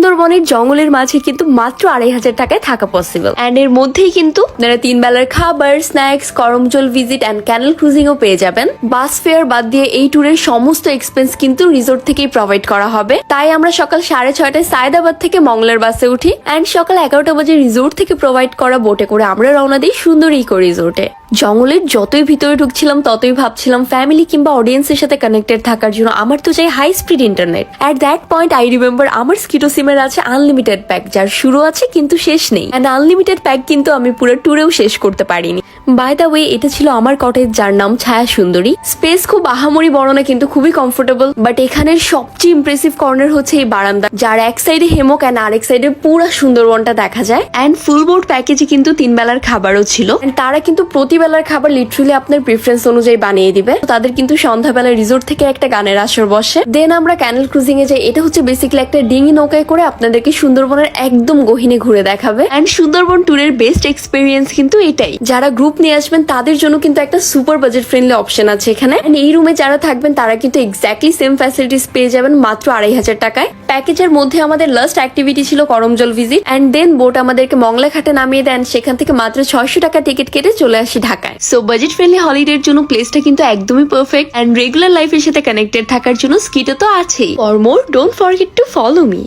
সুন্দরবনের জঙ্গলের মাঝে কিন্তু মাত্র 2500 টাকায় থাকা পসিবল। এন্ড এর মধ্যেই কিন্তু আপনারা 3 বেলার খাবার, snacks, Karamjal visit and canal cruising ও পেয়ে যাবেন। বাস ফেয়ার বাদ দিয়ে এই ট্যুরের সমস্ত এক্সপেন্স কিন্তু রিসোর্ট থেকেই প্রোভাইড করা হবে। তাই আমরা সকাল 6:30টায় সায়দাবাদ থেকে মংলার বাসে উঠি এন্ড সকাল 11টা বাজে রিসোর্ট থেকে প্রোভাইড করা বোটে করে আমরা রওনা দিই সুন্দর ইকো রিসোর্টে। জঙ্গলের যতই ভিতরে ঢুকছিলাম ততই ভাবছিলাম ফ্যামিলি কিংবা অডিয়েন্সের সাথে কানেক্টেড থাকার জন্য আমার তো চাই high speed internet. At that point I remember আমার স্কিটো সিমের আছে আনলিমিটেড প্যাক, যার শুরু আছে কিন্তু শেষ নেই। এন্ড আনলিমিটেড প্যাক কিন্তু আমি পুরো ট্যুরেও শেষ করতে পারিনি। বাই দ্য ওয়ে, এটা ছিল আমার কটেজ, যার নাম ছায়া সুন্দরী। স্পেস খুব আহামরি বড় না, কিন্তু খুবই কমফোর্টেবল। বাট এখানের সবচেয়ে ইমপ্রেসিভ কর্নার হচ্ছে এই বারান্দা, যার এক সাইডে হেমক এন্ড আরেক সাইডে পুরো সুন্দরবনটা দেখা যায়। এন্ড ফুল বোর্ড প্যাকেজে কিন্তু 3 বেলার খাবারও ছিল। তারা কিন্তু প্রতি বেলার খাবার লিটারালি আপনার প্রিফারেন্স অনুযায়ী বানিয়ে দিবে। তাদের কিন্তু সন্ধ্যাবেলা রিসোর্ট থেকে একটা গানের আসর বসে। দেন আমরা ক্যানেল ক্রুজিং এ যাই। এটা হচ্ছে বেসিক্যালি একটা ডিঙি নৌকায় করে আপনাদেরকে সুন্দরবনের একদম গহীনে ঘুরে দেখাবে। এন্ড সুন্দরবন ট্যুরের বেস্ট এক্সপিরিয়েন্স কিন্তু এটাই। যারা গ্রুপ নিয়ে আসবেন তাদের জন্য কিন্তু একটা সুপার বাজেট ফ্রেন্ডলি অপশন আছে এখানে। এই রুমে যারা থাকবেন তারা কিন্তু এক্স্যাক্টলি সেম ফ্যাসিলিটিস পেয়ে যাবেন মাত্র 2500 টাকায়। প্যাকেজের মধ্যে আমাদের লাস্ট অ্যাক্টিভিটি ছিল Karamjal visit and then boat আমাদেরকে মংলা ঘাটে নামিয়ে দেন। সেখান থেকে মাত্র 600 টাকা টিকিট কেটে চলে আসি ঢাকায়। সো বাজেট ফ্রেন্ডলি হলিডের জন্য প্লেসটা কিন্তু একদমই পারফেক্ট। এন্ড রেগুলার লাইফের সাথে কানেক্টেড থাকার জন্য স্কিটো তো আছেই। For more don't forget to follow me.